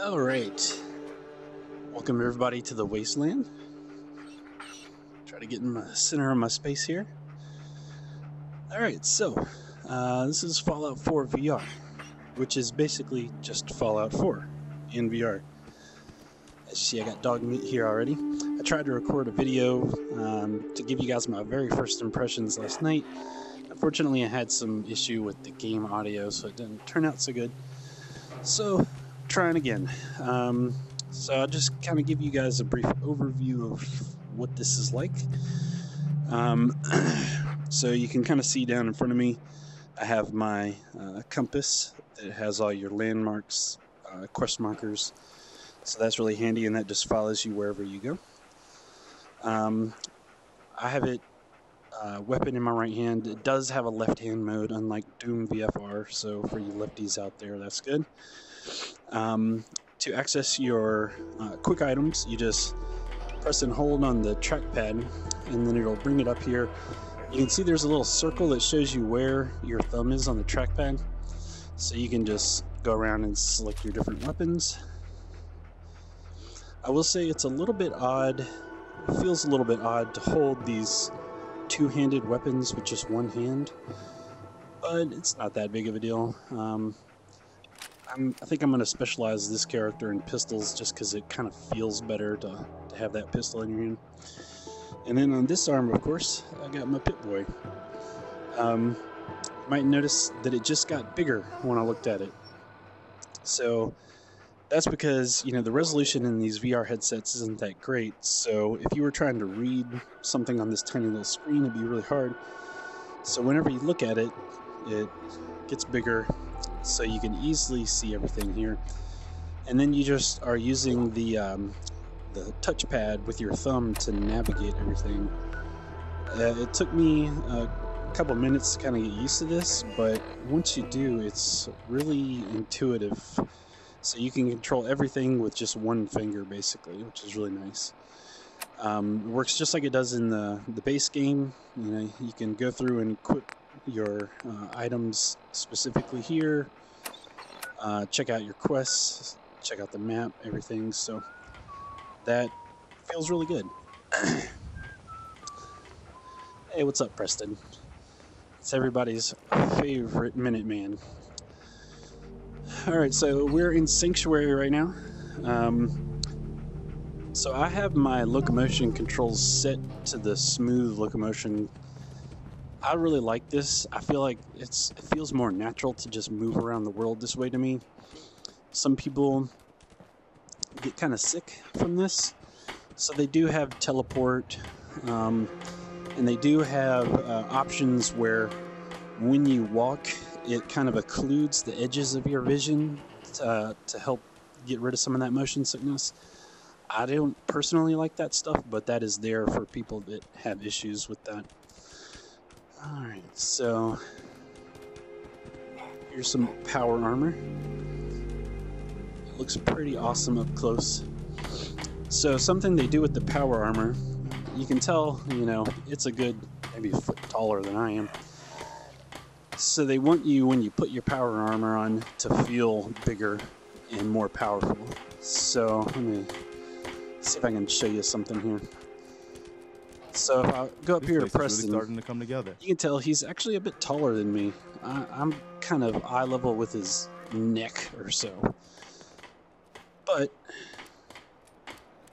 All right, welcome everybody to the wasteland. Try to get in the center of my space here. All right, so this is Fallout 4 VR, which is basically just Fallout 4 in VR. As you see, I got dog meat here already. I tried to record a video to give you guys my very first impressions last night. Unfortunately, I had some issue with the game audio, so it didn't turn out so good. So, trying again. So I'll just kind of give you guys a brief overview of what this is like. So you can kind of see down in front of me, I have my compass that has all your landmarks, quest markers. So that's really handy, and that just follows you wherever you go. I have it weapon in my right hand. It does have a left-hand mode, unlike Doom VFR, so for you lefties out there, that's good. To access your quick items, you just press and hold on the trackpad, and then it'll bring it up here. You can see there's a little circle that shows you where your thumb is on the trackpad, so you can just go around and select your different weapons. I will say it's a little bit odd, it feels a little bit odd to hold these two-handed weapons with just one hand, but it's not that big of a deal. I think I'm going to specialize this character in pistols just because it kind of feels better to have that pistol in your hand. And then on this arm, of course, I got my Pip-Boy. You might notice that it just got bigger when I looked at it. So that's because, you know, the resolution in these VR headsets isn't that great. So if you were trying to read something on this tiny little screen, it'd be really hard. So whenever you look at it, it gets bigger, so you can easily see everything here. And then you just are using the touchpad with your thumb to navigate everything. It took me a couple minutes to kind of get used to this, but once you do, it's really intuitive. So you can control everything with just one finger, basically, which is really nice. It works just like it does in the base game. You know, you can go through and equip your items specifically here, check out your quests, check out the map, everything, so that feels really good. Hey, what's up, Preston? It's everybody's favorite Minuteman. Alright, so we're in Sanctuary right now. So I have my locomotion controls set to the smooth locomotion. I really like this. I feel like it feels more natural to just move around the world this way to me. Some people get kind of sick from this, so they do have teleport, and they do have options where when you walk, it kind of occludes the edges of your vision to help get rid of some of that motion sickness. I don't personally like that stuff, but that is there for people that have issues with that. Alright, so here's some power armor. It looks pretty awesome up close. So something they do with the power armor, you can tell, you know, it's a good maybe a foot taller than I am. So they want you, when you put your power armor on, to feel bigger and more powerful. So let me see if I can show you something here. So if I go up here to Preston, really starting to come together. You can tell he's actually a bit taller than me. I'm kind of eye level with his neck or so. But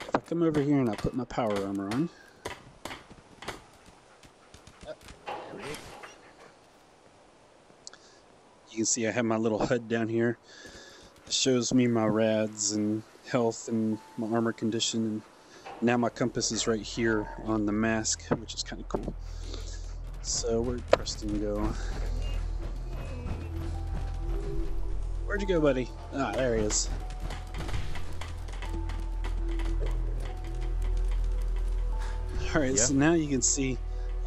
if I come over here and I put my power armor on, you can see I have my little HUD down here. It shows me my rads and health and my armor condition, and now my compass is right here on the mask, which is kind of cool. So where'd Preston go? Where'd you go, buddy? Ah, there he is. Alright, so now you can see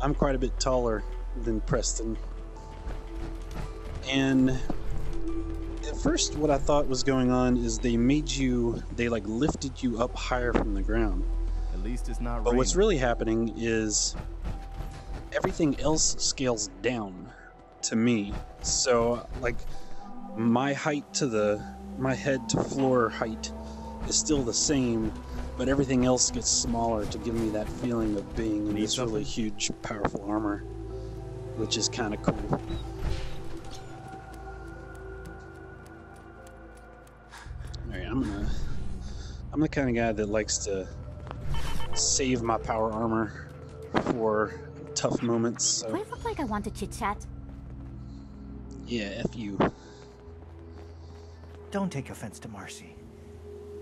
I'm quite a bit taller than Preston. And at first what I thought was going on is they like lifted you up higher from the ground. At least it's not But raining. what's really happening is everything else scales down to me. So like my height to the my head to floor height is still the same, but everything else gets smaller to give me that feeling of being in this really huge, powerful armor, which is kind of cool. Alright, I'm the kind of guy that likes to save my power armor for tough moments, so... Do I look like I want to chit-chat? Yeah, F you. Don't take offense to Marcy.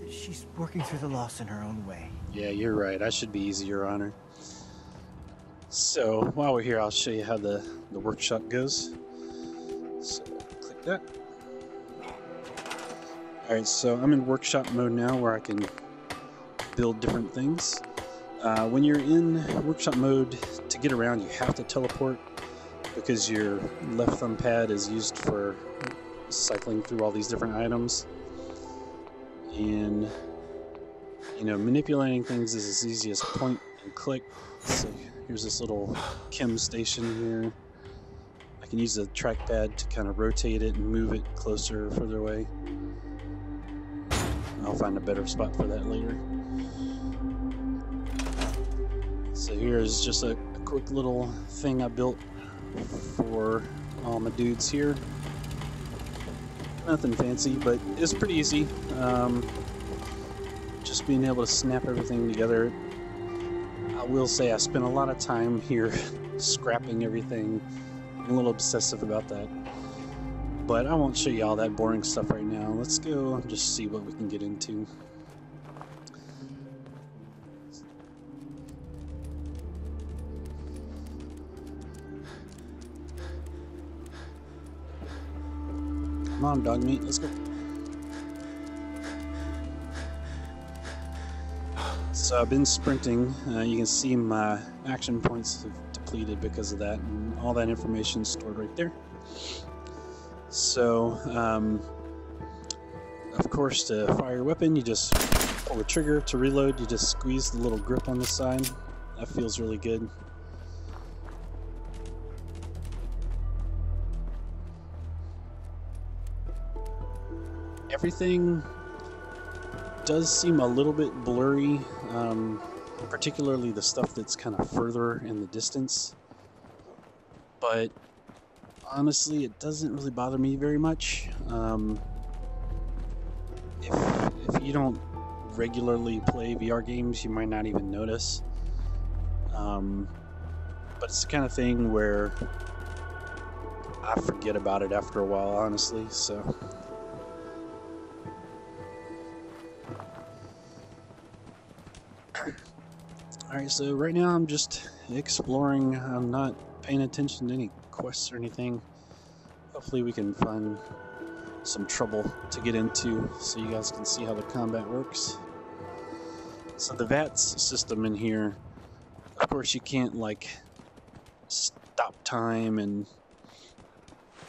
She's working through the loss in her own way. Yeah, you're right. I should be easier on her. So, while we're here, I'll show you how the workshop goes. So, click that. Alright, so I'm in workshop mode now where I can build different things. When you're in workshop mode, to get around you have to teleport because your left thumb pad is used for cycling through all these different items. And, you know, manipulating things is as easy as point and click. So here's this little chem station here. I can use the trackpad to kind of rotate it and move it closer or further away. I'll find a better spot for that later. So here's just a quick little thing I built for all my dudes here. Nothing fancy, but it's pretty easy. Just being able to snap everything together. I will say I spent a lot of time here scrapping everything. I'm a little obsessive about that. But I won't show you all that boring stuff right now. Let's go and just see what we can get into. Come on, dog meat, let's go. So I've been sprinting. You can see my action points have depleted because of that, and all that information is stored right there. So, of course, to fire your weapon, you just pull the trigger. To reload, you just squeeze the little grip on the side. That feels really good. Everything does seem a little bit blurry, particularly the stuff that's kind of further in the distance. But honestly, it doesn't really bother me very much. If you don't regularly play VR games, you might not even notice. But it's the kind of thing where I forget about it after a while, honestly, so... Alright, so right now I'm just exploring. I'm not paying attention to any quests or anything. Hopefully we can find some trouble to get into so you guys can see how the combat works. So the VATS system in here, of course you can't like stop time and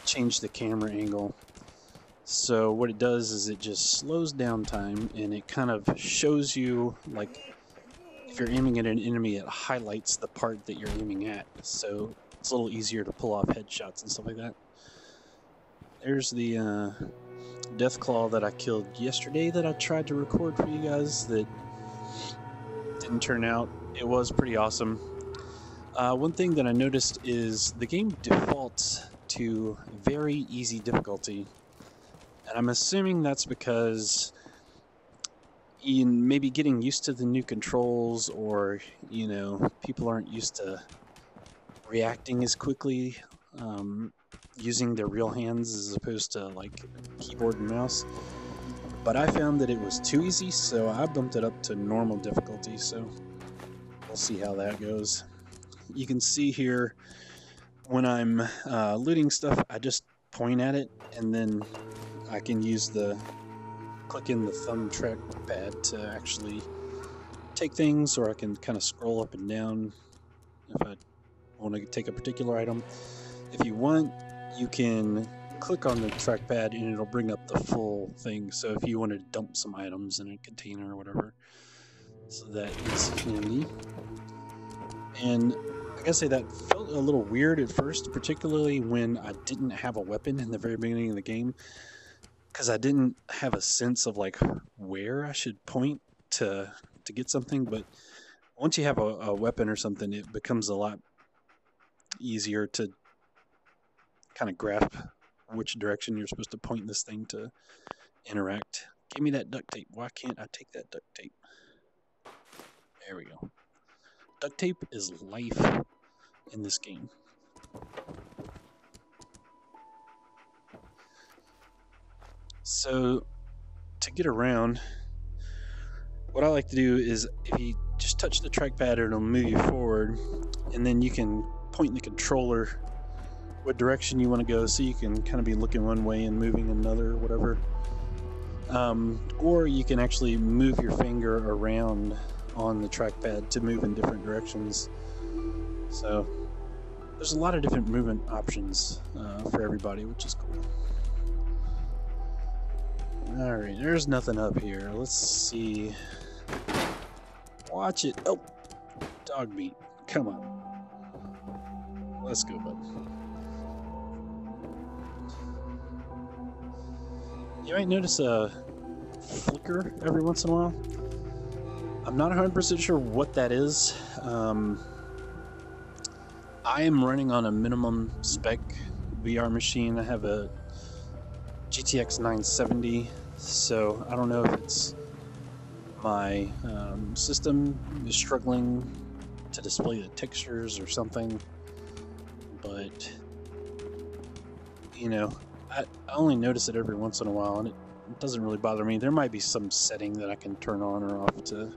change the camera angle. So what it does is it just slows down time and it kind of shows you, like, if you're aiming at an enemy, it highlights the part that you're aiming at, so it's a little easier to pull off headshots and stuff like that. There's the Deathclaw that I killed yesterday that I tried to record for you guys that didn't turn out. It was pretty awesome. One thing that I noticed is the game defaults to very easy difficulty, and I'm assuming that's because in maybe getting used to the new controls, or, you know, people aren't used to reacting as quickly using their real hands as opposed to like keyboard and mouse. But I found that it was too easy, so I bumped it up to normal difficulty, so we'll see how that goes. You can see here when I'm looting stuff, I just point at it and then I can use the click in the thumb trackpad to actually take things, or I can kind of scroll up and down if I want to take a particular item. If you want, you can click on the trackpad and it'll bring up the full thing. So if you want to dump some items in a container or whatever, so that is handy. And I gotta say that felt a little weird at first, particularly when I didn't have a weapon in the very beginning of the game. because I didn't have a sense of like where I should point to get something. But once you have a weapon or something, it becomes a lot easier to kind of grasp which direction you're supposed to point this thing to interact. Give me that duct tape. Why can't I take that duct tape? There we go. Duct tape is life in this game. So, to get around, what I like to do is if you just touch the trackpad, it'll move you forward, and then you can point the controller what direction you want to go, so you can kind of be looking one way and moving another, or whatever. Or you can actually move your finger around on the trackpad to move in different directions. So there's a lot of different movement options for everybody, which is cool. Alright, there's nothing up here. Let's see. Watch it. Oh, dog meat. Come on. Let's go, bud. You might notice a flicker every once in a while. I'm not 100% sure what that is. I am running on a minimum spec VR machine. I have a GTX 970, so I don't know if it's my system is struggling to display the textures or something, but you know, I only notice it every once in a while, and it doesn't really bother me. There might be some setting that I can turn on or off to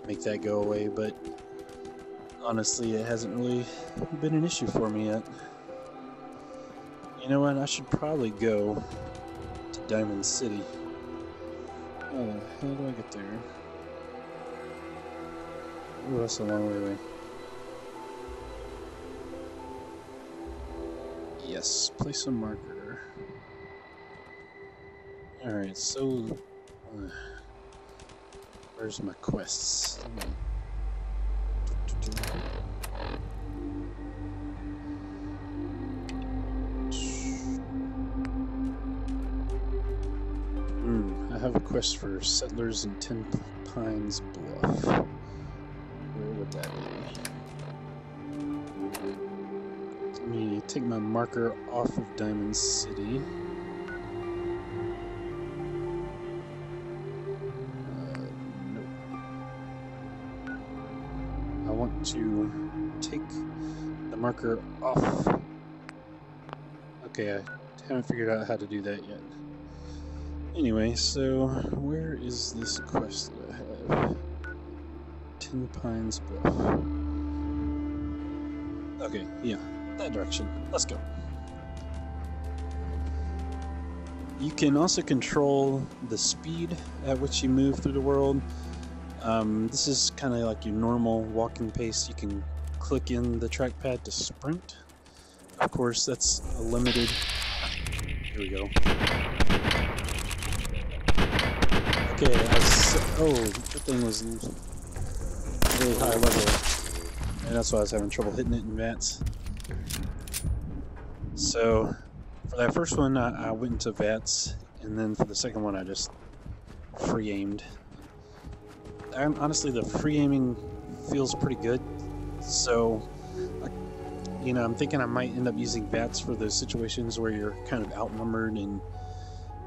make that go away, but honestly, it hasn't really been an issue for me yet. You know what? I should probably go to Diamond City. How the hell do I get there? Ooh, that's a long way away. Yes, place a marker. Alright, so where's my quests? I have a quest for settlers in Ten Pines Bluff. Where would that be? Let me take my marker off of Diamond City. Nope. I want to take the marker off. Okay, I haven't figured out how to do that yet. Anyway, so where is this quest that I have? Ten Pines Bluff. Okay, yeah, that direction. Let's go. You can also control the speed at which you move through the world. This is kind of like your normal walking pace. You can click in the trackpad to sprint. Of course, that's a limited... Here we go. Okay, oh, that thing was really high level, and that's why I was having trouble hitting it in VATS. So, for that first one, I went into VATS, and then for the second one, I just free aimed. Honestly, the free aiming feels pretty good, so, you know, I'm thinking I might end up using VATS for those situations where you're kind of outnumbered and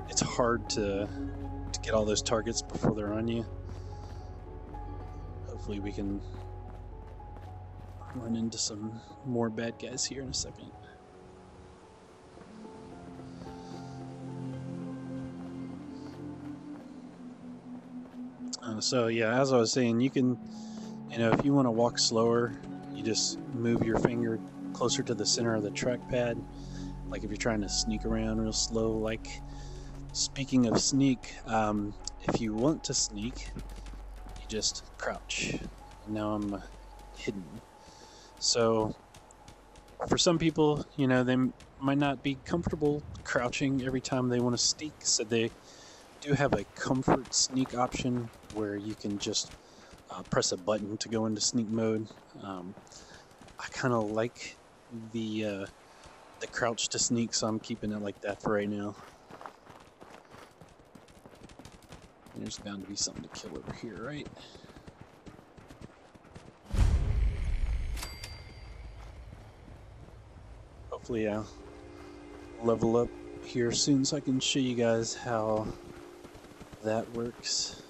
it's hard to get all those targets before they're on you. Hopefully we can run into some more bad guys here in a second. So yeah, as I was saying, you can, you know, if you want to walk slower, you just move your finger closer to the center of the trackpad. Like if you're trying to sneak around real slow, like... Speaking of sneak, if you want to sneak, you just crouch. And now I'm hidden. So, for some people, you know, they might not be comfortable crouching every time they want to sneak, so they do have a comfort sneak option where you can just press a button to go into sneak mode. I kind of like the crouch to sneak, so I'm keeping it like that for right now. There's bound to be something to kill over here, right? Hopefully I'll level up here soon so I can show you guys how that works.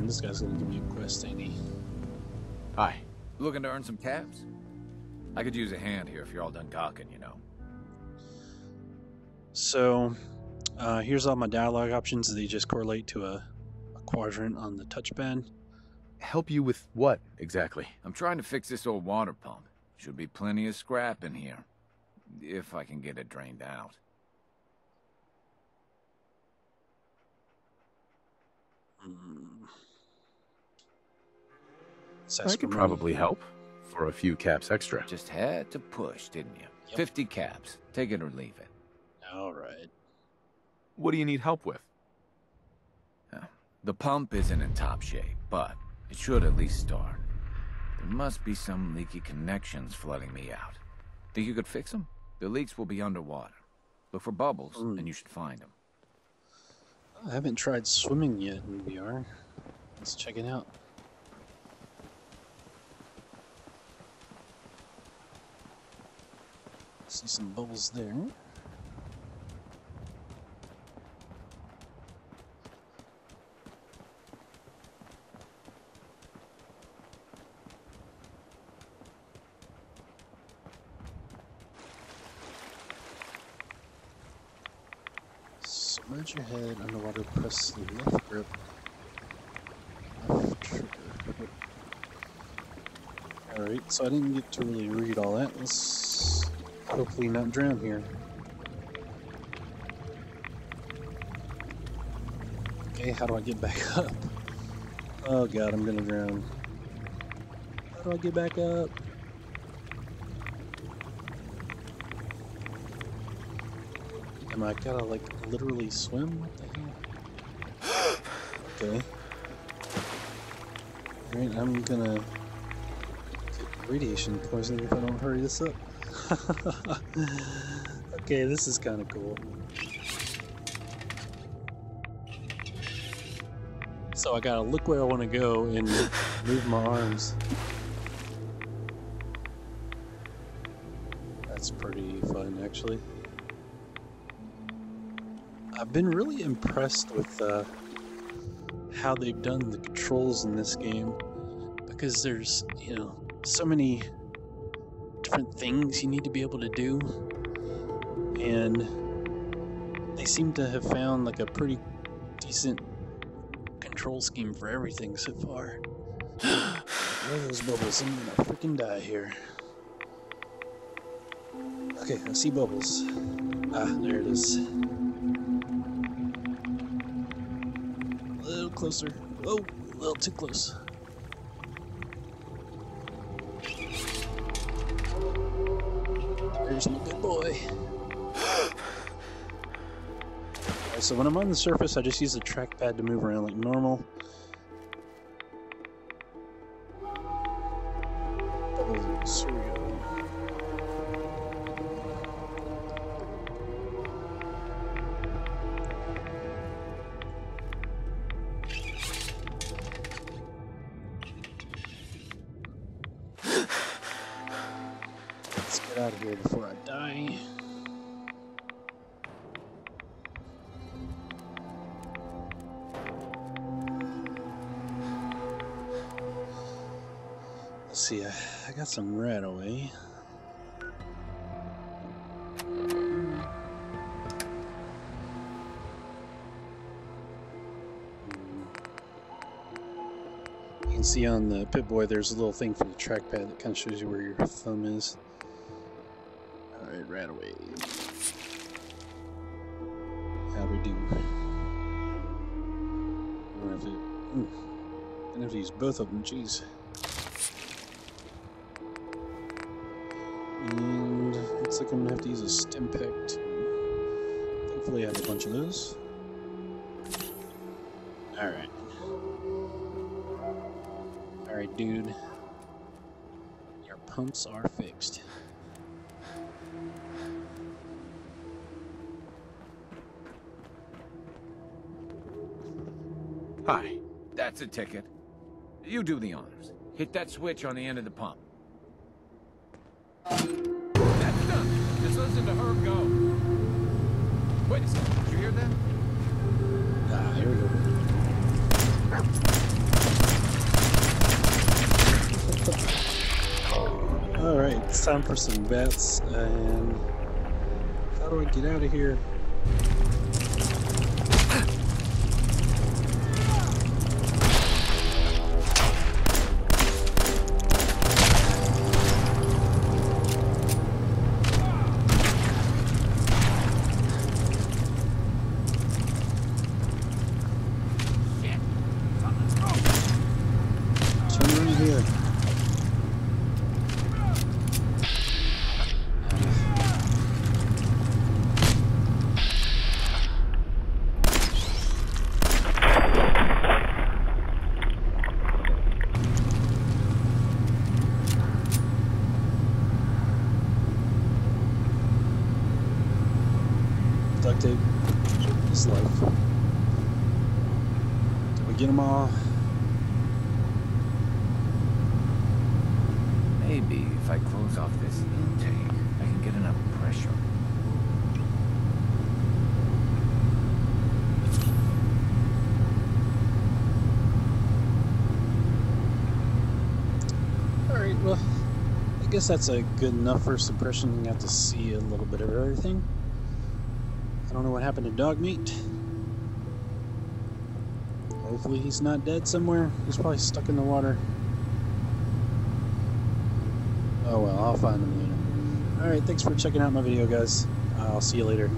This guy's gonna give me a quest, ain't he? Hi. Looking to earn some cabs? I could use a hand here if you're all done gawking, you know. So, here's all my dialogue options. They just correlate to a quadrant on the touchpad. Help you with what, exactly? I'm trying to fix this old water pump. Should be plenty of scrap in here. If I can get it drained out. I could probably help for a few caps extra. Just had to push, didn't you? Yep. 50 cabs. Take it or leave it. Alright. What do you need help with? The pump isn't in top shape, but it should at least start. There must be some leaky connections flooding me out. Think you could fix them? The leaks will be underwater. Look for bubbles, and you should find them. I haven't tried swimming yet in VR. Let's check it out. See some bubbles there. Submerge your head underwater, press the left grip. Left trigger. Alright, so I didn't get to really read all that. Let's hopefully not drown here. Okay, how do I get back up? Oh god, I'm gonna drown. How do I get back up? Am I gotta, like, literally swim? What the hell? Okay. Alright, I'm gonna get radiation poisoning if I don't hurry this up. Okay, this is kinda cool. So I gotta look where I wanna go and move my arms. That's pretty fun, actually. I've been really impressed with how they've done the controls in this game, because there's, you know, so many different things you need to be able to do, and they seem to have found like a pretty decent control scheme for everything so far. Where are those bubbles? I'm gonna freaking die here. Okay, I see bubbles. Ah, there it is. Closer. Oh, a little too close. There's my good boy. Alright, so when I'm on the surface, I just use the trackpad to move around like normal. Bubbles, here we go. Get out of here before I die. Let's see, I got some rat away. You can see on the Pip-Boy there's a little thing for the trackpad that kind of shows you where your thumb is. Alright, rat away. How we do? I'm gonna have to use both of them, jeez. And looks like I'm gonna have to use a stim pack too. Thankfully I have a bunch of those. Alright. Alright, dude. You're pumps are fixed. Hi. That's a ticket. You do the honors. Hit that switch on the end of the pump. That's done. Just listen to her go. Wait a second. Did you hear that? Ah, here we go. Alright, it's time for some VATS, and how do I get out of here? Turn around here. Duct tape is life. Did we get them all? Maybe if I close off this intake, I can get enough pressure. Alright, well, I guess that's a good enough first impression. You got to see a little bit of everything. I don't know what happened to Dog Meat. Hopefully he's not dead somewhere. He's probably stuck in the water. Oh well, I'll find him later. Alright, thanks for checking out my video, guys. I'll see you later.